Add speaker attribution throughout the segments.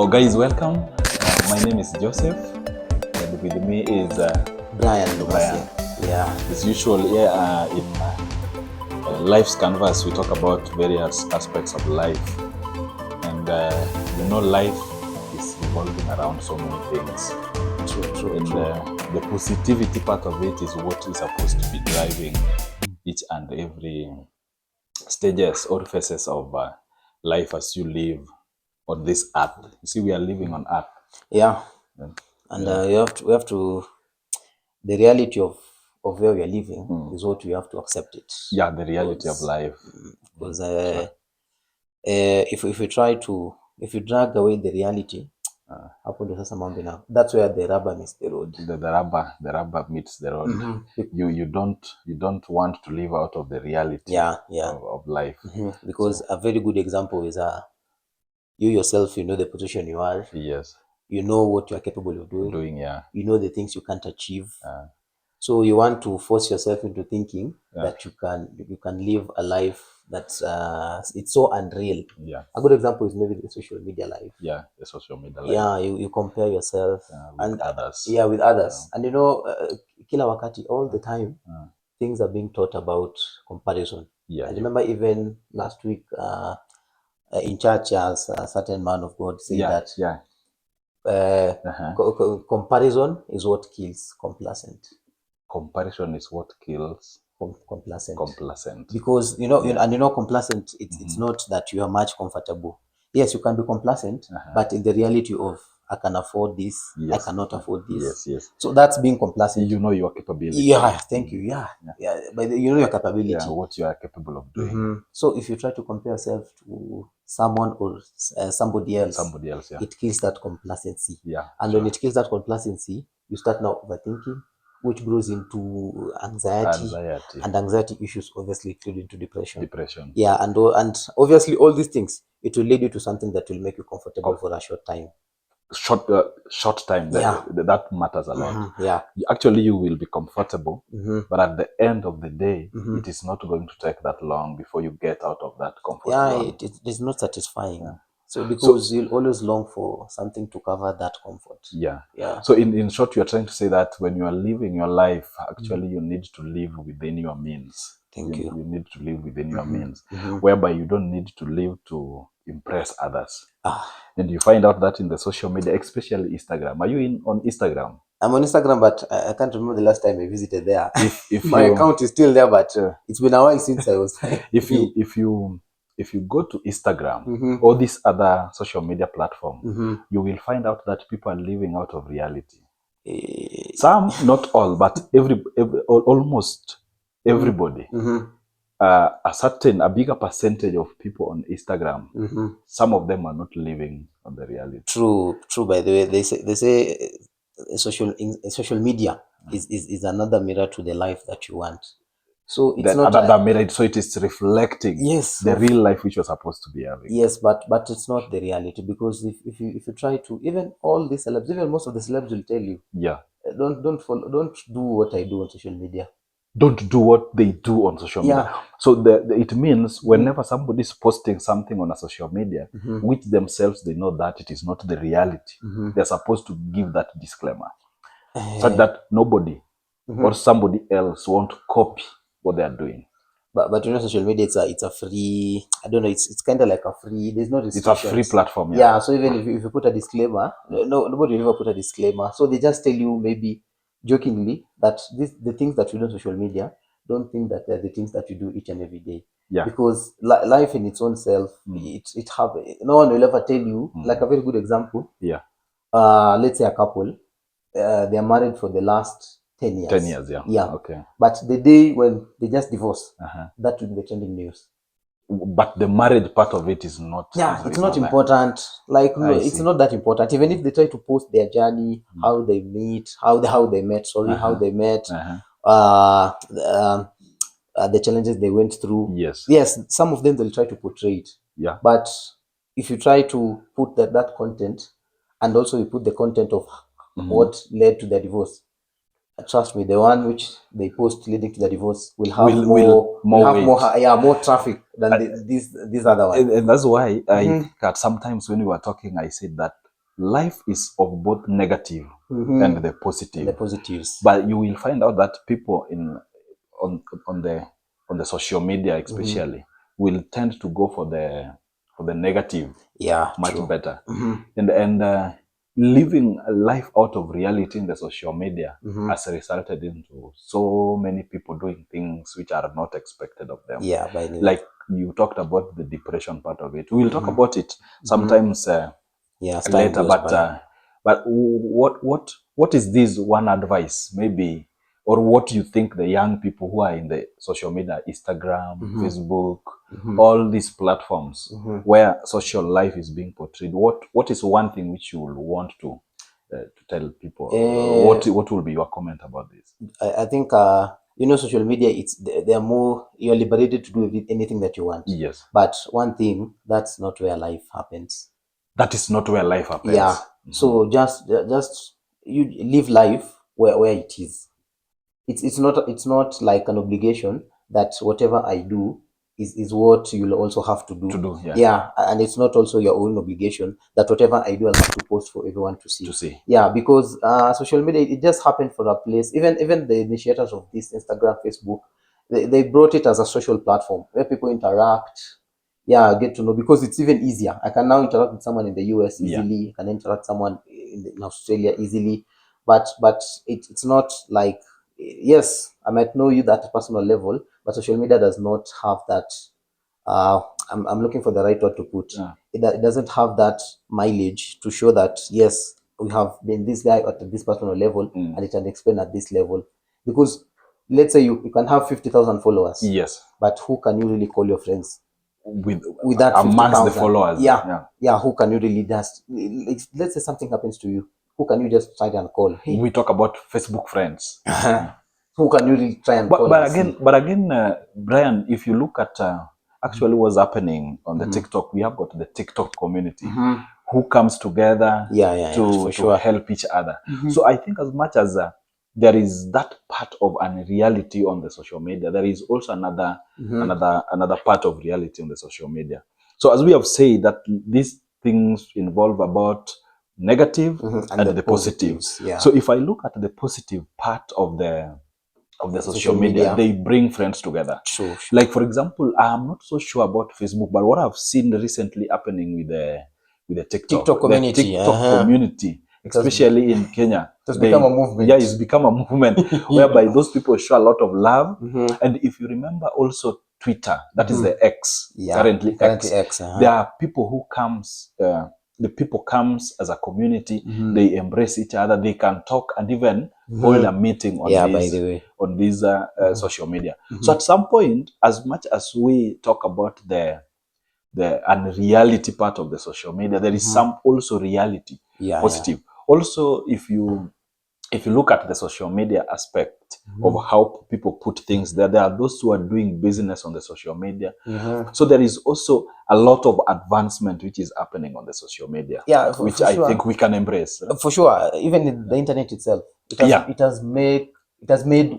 Speaker 1: guys, welcome. My name is Joseph, and with me is
Speaker 2: Brian.
Speaker 1: Yeah, as usual, in Life's Canvas, we talk about various aspects of life, and life is revolving around so many things.
Speaker 2: True.
Speaker 1: The positivity part of it is what is supposed to be driving each and every stages or phases of life as you live on this earth. You see, we are living on earth.
Speaker 2: Yeah. And we have to, the reality of where we are living is what we have to accept it.
Speaker 1: Yeah, the reality of life.
Speaker 2: Because if we drag away the reality, that's where the rubber meets the road.
Speaker 1: The rubber meets the road. You don't want to live out of the reality of life.
Speaker 2: Because a very good example is you yourself, you know the position you are.
Speaker 1: Yes.
Speaker 2: You know what you are capable of doing. You know the things you can't achieve. So you want to force yourself into thinking that you can live a life that's it's so unreal.
Speaker 1: Yeah.
Speaker 2: A good example is maybe the social media life.
Speaker 1: Yeah, the social media life.
Speaker 2: Yeah, you compare yourself
Speaker 1: with others.
Speaker 2: Yeah, with others. And kila wakati, all the time, things are being taught about comparison. Yeah. I remember even last week in church, as a certain man of God said comparison is what kills complacent.
Speaker 1: Comparison is what kills complacent.
Speaker 2: Because complacent, it's not that you are much comfortable. Yes, you can be complacent, but in the reality of I can afford this, I cannot afford this.
Speaker 1: Yes.
Speaker 2: So that's being complacent.
Speaker 1: You know your capability.
Speaker 2: Yeah, thank you. Yeah. But you know your capability.
Speaker 1: Yeah, what you are capable of doing.
Speaker 2: So if you try to compare yourself to someone or somebody else, it kills that complacency. Yeah. And when it kills that complacency, you start now overthinking, which grows into anxiety. And anxiety issues obviously lead into depression. Yeah, and obviously all these things, it will lead you to something that will make you comfortable for a short time.
Speaker 1: Short time. That matters a lot. Yeah. Actually, you will be comfortable, but at the end of the day, it is not going to take that long before you get out of that comfort zone.
Speaker 2: It is not satisfying. Yeah. So because you'll always long for something to cover that comfort.
Speaker 1: Yeah. So in short, you are trying to say that when you are living your life, actually you need to live within your means.
Speaker 2: Thank you.
Speaker 1: You need to live within your means, whereby you don't need to live to impress others. And you find out that in the social media, especially Instagram. Are you on Instagram?
Speaker 2: I'm on Instagram, but I can't remember the last time I visited there. If my account is still there, but it's been a while since I was.
Speaker 1: If you go to Instagram or this other social media platform, you will find out that people are living out of reality. Some, not all, but almost everybody. A bigger percentage of people on Instagram, some of them are not living on the reality.
Speaker 2: True. By the way, they say social media is another mirror to the life that you want. So it's not
Speaker 1: another mirror. So it is reflecting the real life which you're supposed to be having.
Speaker 2: Yes, but it's not the reality, because if you try to, even all these celebs, even most of the celebs will tell you, don't do what I do on social media.
Speaker 1: Don't do what they do on social media. So it means whenever somebody is posting something on a social media, which themselves they know that it is not the reality, they're supposed to give that disclaimer, so that nobody or somebody else won't copy what they are doing.
Speaker 2: But social media, it's a free, I don't know, it's kind of like a free, there's no restrictions.
Speaker 1: It's a free platform.
Speaker 2: Yeah, so even if you put a disclaimer, nobody will ever put a disclaimer. So they just tell you, maybe jokingly, that the things that you do on social media, don't think that they're the things that you do each and every day. Yeah. Because life in its own self, it have, no one will ever tell you, like a very good example.
Speaker 1: Yeah.
Speaker 2: Let's say a couple, they are married for the last 10 years.
Speaker 1: 10 years,
Speaker 2: yeah.
Speaker 1: Okay.
Speaker 2: But the day when they just divorce, that will be trending news.
Speaker 1: But the marriage part of it is not.
Speaker 2: Yeah, it's not important. Like, no, it's not that important. Even if they try to post their journey, how they meet, how they met, how they met, the challenges they went through. Yes, some of them they'll try to portray it.
Speaker 1: Yeah.
Speaker 2: But if you try to put that content, and also you put the content of what led to their divorce, trust me, the one which they post leading to the divorce will have more traffic than these other ones.
Speaker 1: And that's why sometimes when we were talking, I said that life is of both negative and the positive.
Speaker 2: And the positives.
Speaker 1: But you will find out that people on the social media especially will tend to go for the negative.
Speaker 2: Yeah,
Speaker 1: much
Speaker 2: true.
Speaker 1: better. And living a life out of reality in the social media has resulted into so many people doing things which are not expected of them.
Speaker 2: Yeah, by the way.
Speaker 1: Like you talked about the depression part of it. We will talk about it sometimes later. But what is this one advice maybe, or what you think the young people who are in the social media, Instagram, Facebook, all these platforms where social life is being portrayed, what is one thing which you will want to tell people? What will be your comment about this?
Speaker 2: I think social media, they are more, you're liberated to do anything that you want.
Speaker 1: Yes.
Speaker 2: But one thing, that's not where life happens.
Speaker 1: That is not where life happens.
Speaker 2: Yeah. So just you live life where it is. It's not like an obligation that whatever I do is what you'll also have to do. Yeah. And it's not also your own obligation that whatever I do I'll have to post for everyone to see. Yeah, because social media, it just happened for a place. Even the initiators of this, Instagram, Facebook, they brought it as a social platform where people interact. Yeah, get to know, because it's even easier. I can now interact with someone in the US easily. I can interact with someone in Australia easily. But it's not like, yes, I might know you at a personal level, but social media does not have that. I'm looking for the right word to put. It doesn't have that mileage to show that, yes, we have been this guy at this personal level, and it can explain at this level. Because let's say you can have 50,000 followers.
Speaker 1: Yes.
Speaker 2: But who can you really call your friends?
Speaker 1: With
Speaker 2: that
Speaker 1: amongst the followers.
Speaker 2: Yeah. Who can you really just, let's say something happens to you, who can you just try and call? Hey.
Speaker 1: We talk about Facebook friends.
Speaker 2: Who can you really try and call?
Speaker 1: But again, Brian, if you look at actually what's happening on the TikTok, we have got the TikTok community who comes together to help each other. So I think as much as there is that part of unreality on the social media, there is also another part of reality on the social media. So as we have said, that these things involve about negative and the positives.
Speaker 2: Yeah.
Speaker 1: So if I look at the positive part of the social media, they bring friends together.
Speaker 2: Sure.
Speaker 1: Like for example, I'm not so sure about Facebook, but what I've seen recently happening with the TikTok
Speaker 2: community,
Speaker 1: the TikTok community, especially in Kenya,
Speaker 2: it's become a movement.
Speaker 1: Yeah, it's become a movement whereby those people show a lot of love. And if you remember also Twitter, that is the X, currently X. There are people who comes. The people comes as a community. They embrace each other. They can talk and even hold a meeting on this social media. So at some point, as much as we talk about the unreality part of the social media, there is some also reality, positive. Also, if you look at the social media aspect of how people put things there are those who are doing business on the social media. So there is also a lot of advancement which is happening on the social media, which I think we can embrace.
Speaker 2: For sure. Even in the internet itself, it has made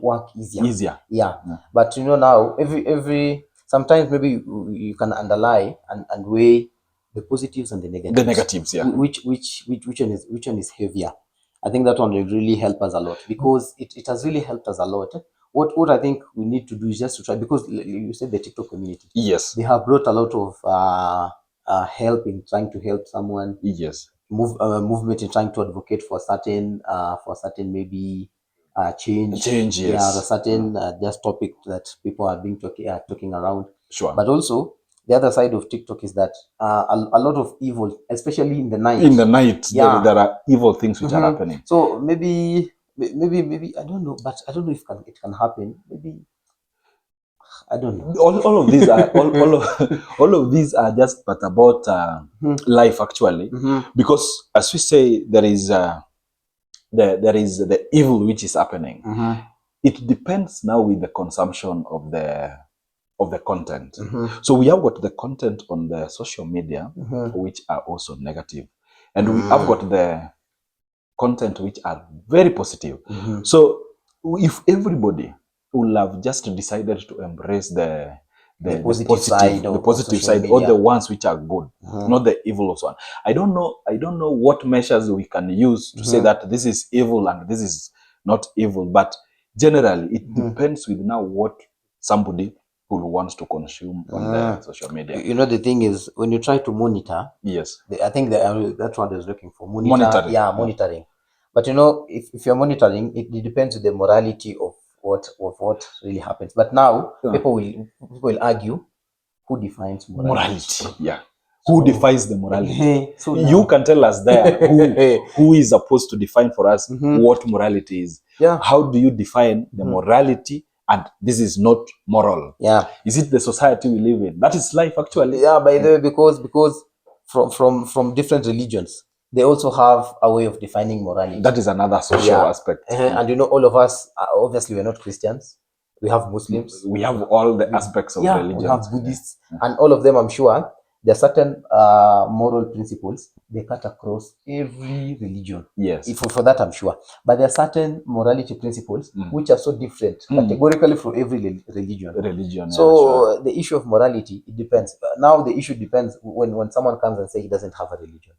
Speaker 2: work easier. Yeah. But now every sometimes maybe you can underlie and weigh the positives and the negatives.
Speaker 1: The negatives, yeah.
Speaker 2: Which one is heavier? I think that one will really help us a lot, because it has really helped us a lot. What I think we need to do is just to try, because you said the TikTok community.
Speaker 1: Yes.
Speaker 2: They have brought a lot of help in trying to help someone.
Speaker 1: Yes.
Speaker 2: Movement in trying to advocate for certain maybe change.
Speaker 1: Yes.
Speaker 2: Yeah, a certain just topic that people are being talking around.
Speaker 1: Sure.
Speaker 2: But also the other side of TikTok is that a lot of evil, especially in the night.
Speaker 1: In the night, there are evil things which are happening.
Speaker 2: So maybe I don't know, but I don't know if it can happen. Maybe I don't know.
Speaker 1: All of these are all of these are just but about life actually, because as we say, there is the evil which is happening. It depends now with the consumption of the content. So we have got the content on the social media which are also negative, and we have got the content which are very positive. So if everybody will have just decided to embrace the the positive side, or the ones which are good, not the evil one. I don't know what measures we can use to say that this is evil and this is not evil, but generally it depends with now what somebody who wants to consume on the social media.
Speaker 2: You know, the thing is, when you try to monitor,
Speaker 1: yes,
Speaker 2: I think that's what I was looking for. Monitoring. Yeah, monitoring. But you know, if you're monitoring, it depends on the morality of what really happens. But now people will argue, who defines morality?
Speaker 1: Yeah. Who defines the morality? So you can tell us there who is supposed to define for us what morality is.
Speaker 2: Yeah.
Speaker 1: How do you define the morality and this is not moral?
Speaker 2: Yeah.
Speaker 1: Is it the society we live in? That is life actually.
Speaker 2: Yeah, by the way, because from different religions, they also have a way of defining morality.
Speaker 1: That is another social aspect.
Speaker 2: And you know, all of us, obviously we're not Christians. We have Muslims.
Speaker 1: We have all the aspects of religion.
Speaker 2: We have Buddhists. And all of them, I'm sure, there are certain moral principles they cut across every religion.
Speaker 1: Yes.
Speaker 2: For that, I'm sure. But there are certain morality principles which are so different categorically from every religion. So the issue of morality, it depends. Now the issue depends when someone comes and says he doesn't have a religion.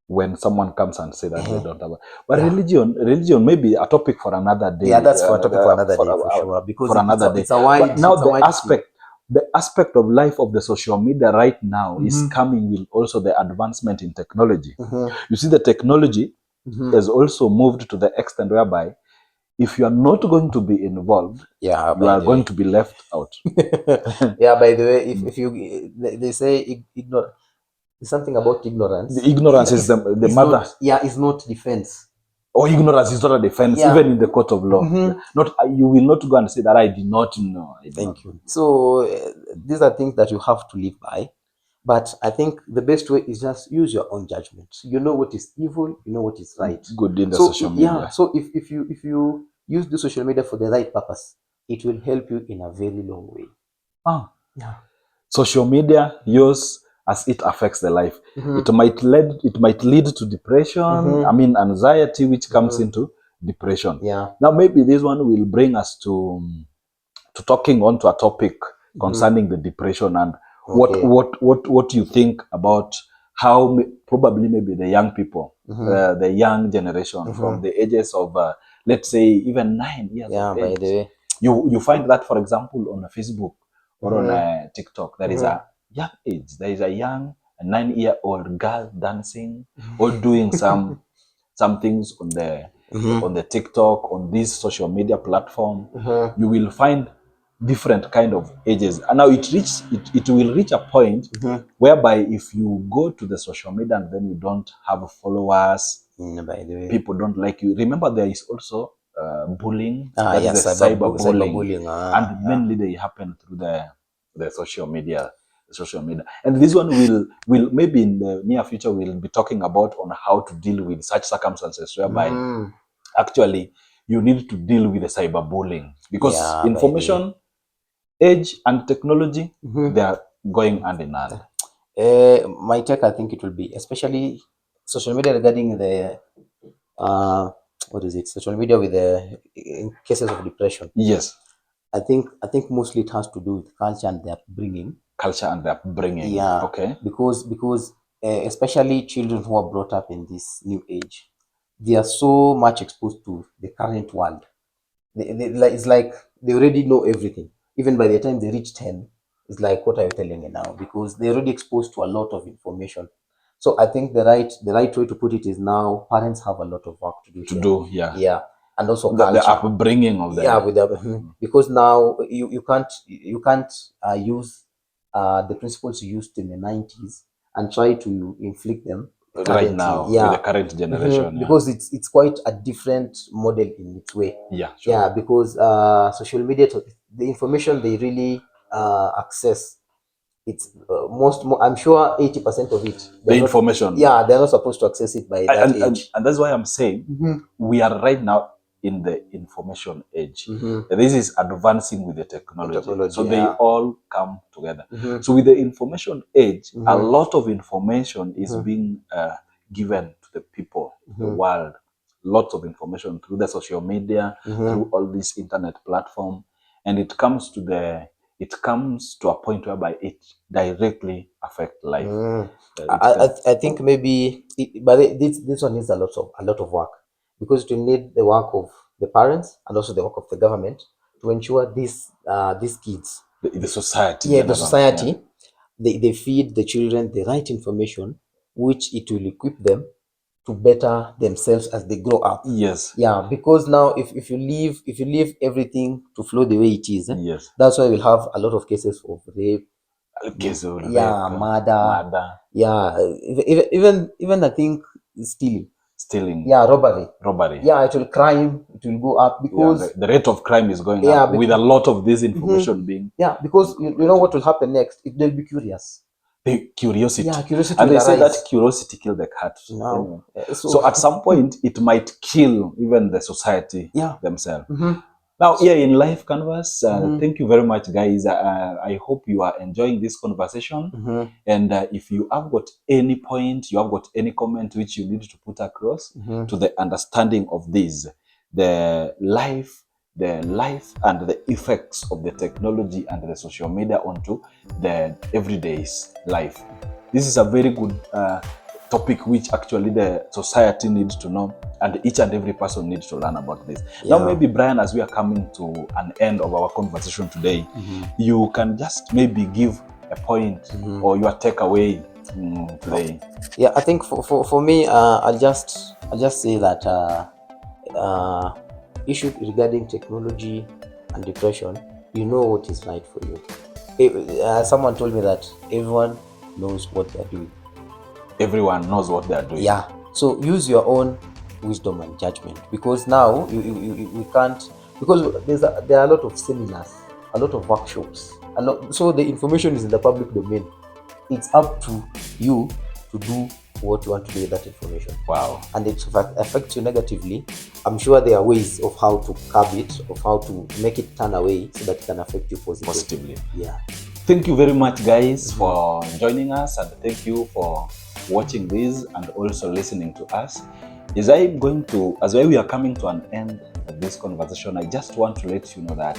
Speaker 1: When someone comes and say that they don't have but religion may be a topic for another day.
Speaker 2: Yeah, that's for a topic for another day, for sure. Because
Speaker 1: for another day.
Speaker 2: It's a wide,
Speaker 1: but now the aspect of life of the social media right now is coming with also the advancement in technology. You see, the technology has also moved to the extent whereby if you are not going to be involved, you are going to be left out.
Speaker 2: Yeah, by the way, if you they say ignore something about ignorance.
Speaker 1: The ignorance is the mother.
Speaker 2: Is not defense.
Speaker 1: Or ignorance is not a defense, even in the court of law. Not you will not go and say that I did not know.
Speaker 2: Thank you. So these are things that you have to live by. But I think the best way is just use your own judgment. You know what is evil, you know what is right.
Speaker 1: Good in the social media.
Speaker 2: Yeah. So if you use the social media for the right purpose, it will help you in a very long way.
Speaker 1: Yeah. Social media use as it affects the life. It might lead to depression, I mean anxiety, which comes into depression.
Speaker 2: Yeah.
Speaker 1: Now maybe this one will bring us to talking on to a topic concerning the depression and what you think about how probably maybe the young people, the young generation from the ages of let's say even 9 years of age.
Speaker 2: By the way.
Speaker 1: You find that, for example, on Facebook or on TikTok, there is a young age. There is a young 9-year-old girl dancing or doing some things on the TikTok, on this social media platform. You will find different kind of ages, and now it will reach a point whereby if you go to the social media and then you don't have followers,
Speaker 2: by the way,
Speaker 1: people don't like you. Remember, there is also bullying.
Speaker 2: Yes,
Speaker 1: cyberbullying, and mainly they happen through the social media. And this one will maybe in the near future we'll be talking about on how to deal with such circumstances whereby actually you need to deal with the cyberbullying, because information age and technology they are going hand in hand.
Speaker 2: My take, I think it will be especially social media regarding the social media with the cases of depression.
Speaker 1: Yes,
Speaker 2: I think mostly it has to do with culture and their upbringing.
Speaker 1: Yeah. Okay.
Speaker 2: Because especially children who are brought up in this new age, they are so much exposed to the current world. It's like they already know everything. Even by the time they reach 10, it's like, what are you telling me now? Because they're already exposed to a lot of information. So I think the right way to put it is now parents have a lot of work to do. Yeah. And also
Speaker 1: the upbringing of them.
Speaker 2: Yeah, because now you can't use the principles you used in the 90s and try to inflict them
Speaker 1: right now with the current generation.
Speaker 2: Because it's quite a different model in its way.
Speaker 1: Yeah, sure.
Speaker 2: Yeah, because social media, the information they really access, it's I'm sure 80% of it,
Speaker 1: the information.
Speaker 2: Yeah, they're not supposed to access it by that age.
Speaker 1: And that's why I'm saying we are right now in the information age. This is advancing with the technology. So they all come together. So with the information age, a lot of information is being given to the people, the world. Lots of information through the social media, through all this internet platform. And it comes to the it comes to a point whereby it directly affects life.
Speaker 2: I think maybe, this one needs a lot of work, because it will need the work of the parents and also the work of the government to ensure these kids,
Speaker 1: the society,
Speaker 2: the society, they feed the children the right information, which it will equip them to better themselves as they grow up.
Speaker 1: Yes.
Speaker 2: Yeah, because now if you leave everything to flow the way it is,
Speaker 1: yes,
Speaker 2: that's why we'll have a lot of cases of rape, murder, even I think stealing, robbery, it will go up, because
Speaker 1: the rate of crime is going up, with a lot of this information being
Speaker 2: because you know what will happen next. They'll be curious.
Speaker 1: The curiosity.
Speaker 2: And
Speaker 1: they say that curiosity kills the cat. No. Anyway. So at some point, it might kill even the society themselves. Now, here in Life Canvas, thank you very much, guys. I hope you are enjoying this conversation. And if you have got any point, you have got any comment which you need to put across to the understanding of this, the life and the effects of the technology and the social media onto the everyday's life. This is a very good topic which actually the society needs to know, and each and every person needs to learn about this. Now, maybe Brian, as we are coming to an end of our conversation today, you can just maybe give a point or your takeaway today.
Speaker 2: Yeah, I think for me, I'll just say that issue regarding technology and depression, you know what is right for you. Someone told me that everyone knows what they're doing.
Speaker 1: Everyone knows what they're doing.
Speaker 2: Yeah. So use your own wisdom and judgment, because now we can't, because there are a lot of seminars, a lot of workshops, so the information is in the public domain. It's up to you to do what you want to do with that information.
Speaker 1: Wow.
Speaker 2: And if it affects you negatively, I'm sure there are ways of how to curb it, of how to make it turn away so that it can affect you positively.
Speaker 1: Yeah. Thank you very much, guys, for joining us, and thank you for watching this and also listening to us. As we are coming to an end of this conversation, I just want to let you know that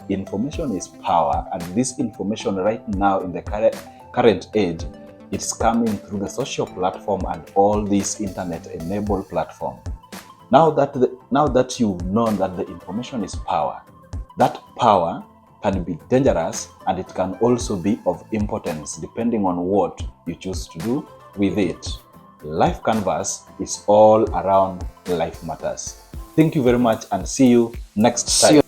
Speaker 1: information is power, and this information right now in the current age, it's coming through the social platform and all these internet-enabled platform. Now that you've known that the information is power, that power can be dangerous, and it can also be of importance depending on what you choose to do with it. Life Canvas is all around life matters. Thank you very much, and see you next time.